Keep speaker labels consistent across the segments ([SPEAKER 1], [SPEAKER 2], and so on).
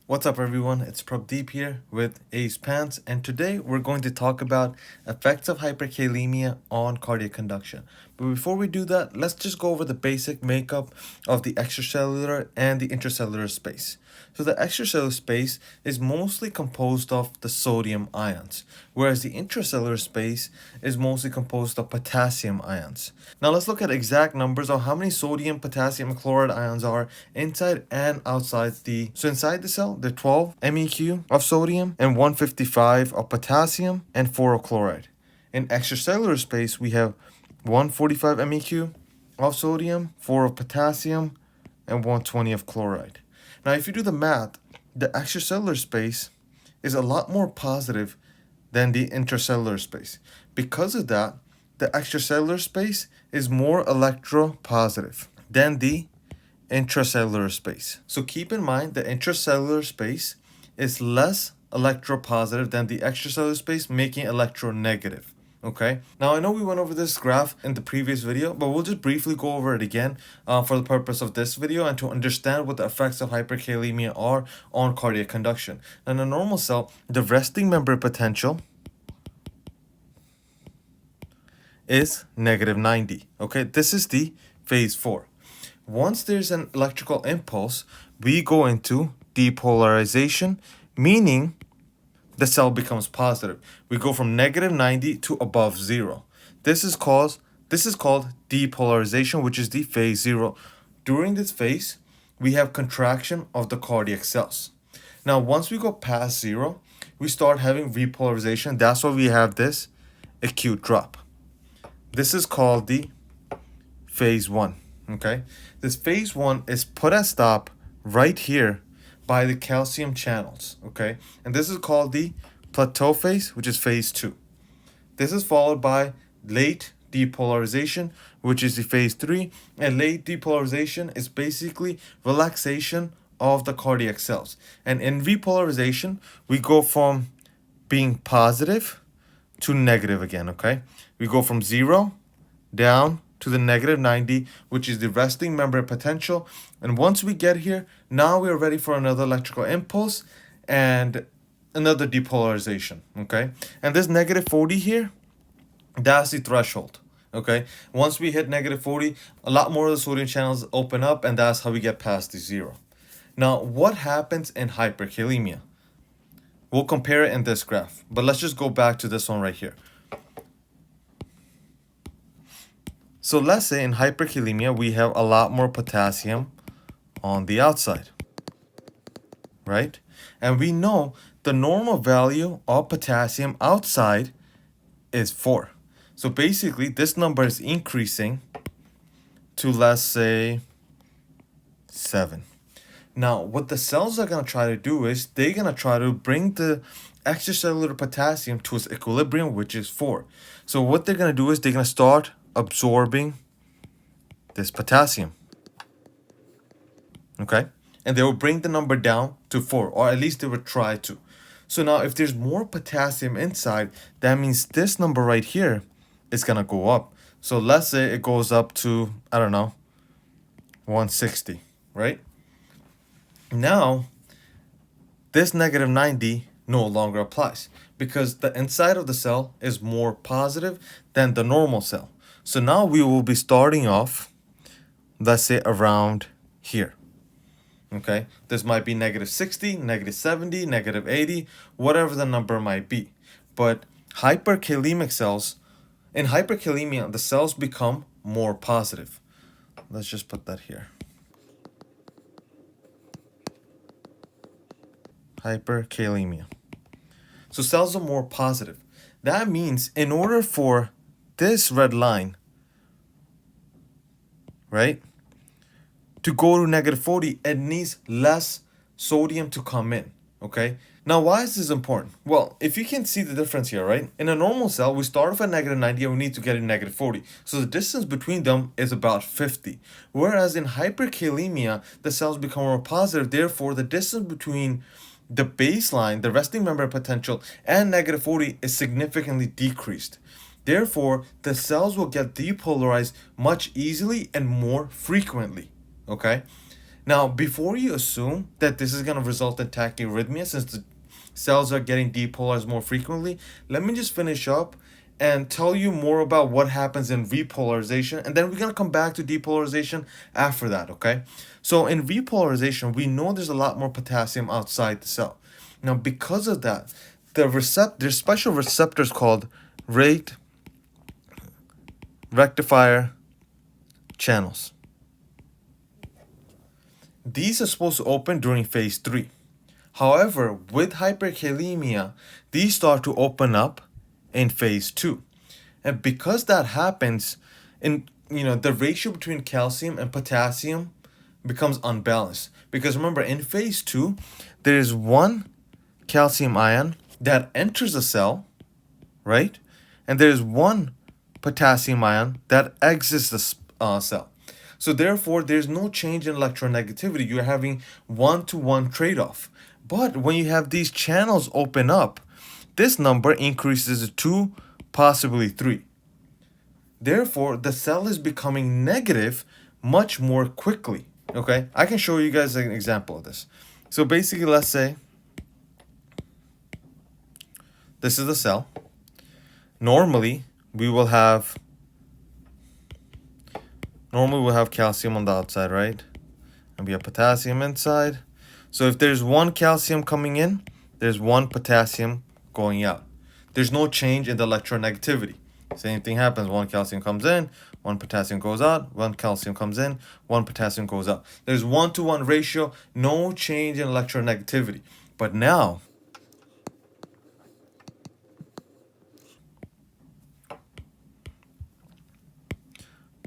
[SPEAKER 1] What's up everyone, it's Prabdeep here with Pance, and today we're going to talk about effects of hyperkalemia on cardiac conduction. But before we do that, let's just go over the basic makeup of the extracellular and the intracellular space. So the extracellular space is mostly composed of the sodium ions, whereas the intracellular space is mostly composed of potassium ions. Now let's look at exact numbers of how many sodium, potassium, and chloride ions are inside and outside so inside the cell, there are 12 MEq of sodium and 155 of potassium and 4 of chloride. In extracellular space, we have 145 MEq of sodium, 4 of potassium, and 120 of chloride. Now, if you do the math, the extracellular space is a lot more positive than the intracellular space. Because of that, the extracellular space is more electropositive than the intracellular space. So keep in mind the intracellular space is less electropositive than the extracellular space, making electronegative. Okay, now I know we went over this graph in the previous video, but we'll just briefly go over it again for the purpose of this video and to understand what the effects of hyperkalemia are on cardiac conduction. In a normal cell, the resting membrane potential is -90. Okay, this is the phase 4. Once there's an electrical impulse, we go into depolarization, meaning the cell becomes positive. We go from -90 to above 0. This is called depolarization, which is the phase 0. During this phase, we have contraction of the cardiac cells. Now, once we go past 0, we start having repolarization. That's why we have this acute drop. This is called the phase 1. Okay, this phase 1 is put at stop right here by the calcium channels. Okay, and this is called the plateau phase, which is phase 2. This is followed by late depolarization, which is the phase 3. And late depolarization is basically relaxation of the cardiac cells. And in repolarization, we go from being positive to negative again. Okay, we go from 0 down to the -90, which is the resting membrane potential. And once we get here, now we are ready for another electrical impulse and another depolarization. Okay, and this -40 here, that's the threshold. Okay, once we hit -40, a lot more of the sodium channels open up, and that's how we get past the 0. Now, what happens in hyperkalemia? We'll compare it in this graph, but let's just go back to this one right here. So let's say in hyperkalemia, we have a lot more potassium on the outside, right? And we know the normal value of potassium outside is 4. So basically, this number is increasing to, let's say, 7. Now, what the cells are going to try to do is they're going to try to bring the extracellular potassium to its equilibrium, which is 4. So what they're going to do is they're going to start absorbing this potassium. Okay, and they will bring the number down to 4, or at least they would try to. So now if there's more potassium inside, that means this number right here is gonna go up. So let's say it goes up to, I don't know, 160, right? Now this -90 no longer applies because the inside of the cell is more positive than the normal cell. So now we will be starting off, let's say, around here. Okay, this might be -60, -70, -80, whatever the number might be. But hyperkalemic cells, in hyperkalemia, the cells become more positive. Let's just put that here. Hyperkalemia. So cells are more positive. That means in order for this red line, right, to go to -40, it needs less sodium to come in. Okay, now why is this important? Well, if you can see the difference here, right, in a normal cell we start off at -90 and we need to get to -40, so the distance between them is about 50, whereas in hyperkalemia the cells become more positive. Therefore, the distance between the baseline, the resting membrane potential, and -40 is significantly decreased. Therefore, the cells will get depolarized much easily and more frequently. Okay, Now, before you assume that this is going to result in tachyarrhythmia since the cells are getting depolarized more frequently, let me just finish up and tell you more about what happens in repolarization, and then we're going to come back to depolarization after that, okay? So in repolarization, we know there's a lot more potassium outside the cell. Now, because of that, there's special receptors called rectifier channels. These are supposed to open during phase 3. However, with hyperkalemia, these start to open up in phase 2. And because that happens, the ratio between calcium and potassium becomes unbalanced. Because remember, in phase 2, there is one calcium ion that enters the cell, right? And there is one potassium ion that exits the cell. So therefore, there's no change in electronegativity. You're having one-to-one trade-off. But when you have these channels open up, this number increases to 2, possibly 3. Therefore, the cell is becoming negative much more quickly. Okay, I can show you guys an example of this. So basically, let's say this is the cell. Normally, we'll have calcium on the outside, right? And we have potassium inside. So if there's one calcium coming in, there's one potassium going out. There's no change in the electronegativity. Same thing happens. One calcium comes in, one potassium goes out, one calcium comes in, one potassium goes out. There's 1-to-1 ratio, no change in electronegativity. But now,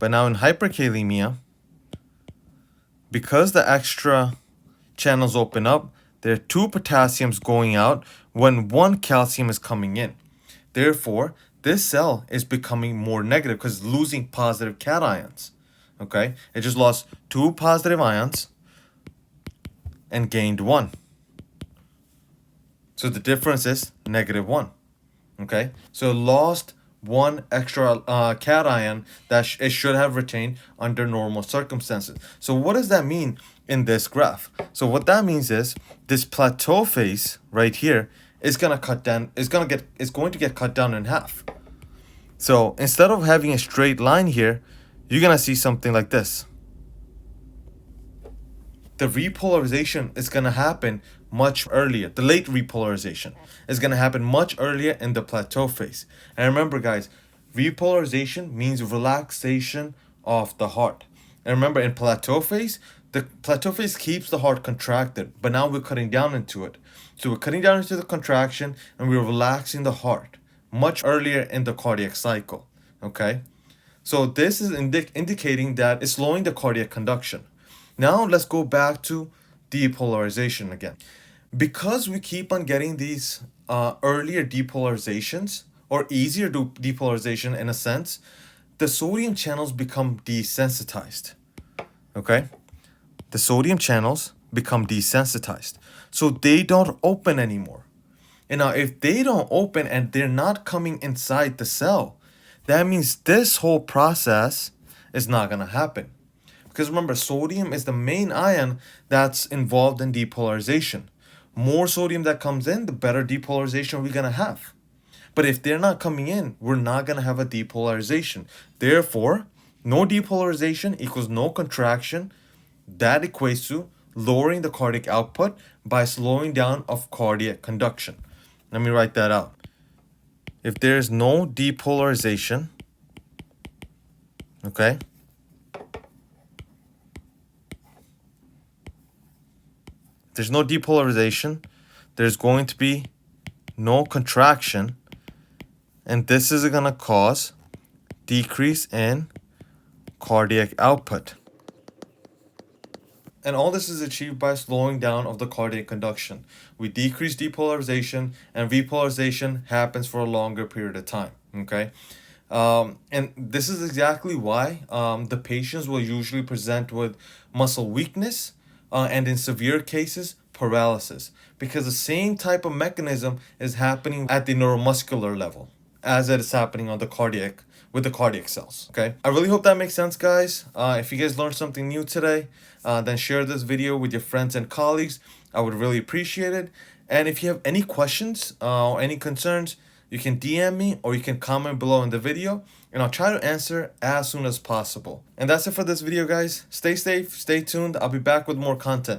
[SPEAKER 1] in hyperkalemia, because the extra channels open up, there are 2 potassiums going out when 1 calcium is coming in. Therefore, this cell is becoming more negative because it's losing positive cations. Okay? It just lost 2 positive ions and gained 1. So the difference is -1. Okay? So it lost 1 extra cation that it should have retained under normal circumstances. So what does that mean in this graph? So what that means is this plateau phase right here is going to get cut down in half. So instead of having a straight line here, you're going to see something like this. The repolarization is going to happen much earlier. The late repolarization is going to happen much earlier in the plateau phase. And remember, guys, repolarization means relaxation of the heart. And remember, in plateau phase, the plateau phase keeps the heart contracted, but now we're cutting down into it. So we're cutting down into the contraction and we're relaxing the heart much earlier in the cardiac cycle. Okay? So this is indicating that it's slowing the cardiac conduction. Now let's go back to depolarization again. Because we keep on getting these earlier depolarizations, or easier depolarization in a sense, the sodium channels become desensitized. Okay? The sodium channels become desensitized. So they don't open anymore. And now if they don't open and they're not coming inside the cell, that means this whole process is not going to happen. Because remember, sodium is the main ion that's involved in depolarization. More sodium that comes in, the better depolarization we're going to have. But if they're not coming in, we're not going to have a depolarization. Therefore, no depolarization equals no contraction. That equates to lowering the cardiac output by slowing down of cardiac conduction. Let me write that out. If there's no depolarization, okay, there's no depolarization, there's going to be no contraction, and this is going to cause decrease in cardiac output. And all this is achieved by slowing down of the cardiac conduction. We decrease depolarization, and repolarization happens for a longer period of time. Okay? And this is exactly why the patients will usually present with muscle weakness and in severe cases, paralysis. Because the same type of mechanism is happening at the neuromuscular level as it is happening on the cardiac with the cardiac cells. Okay, I really hope that makes sense, guys. If you guys learned something new today, then share this video with your friends and colleagues. I would really appreciate it. And if you have any questions or any concerns, you can DM me or you can comment below in the video, and I'll try to answer as soon as possible. And that's it for this video, guys. Stay safe, stay tuned. I'll be back with more content.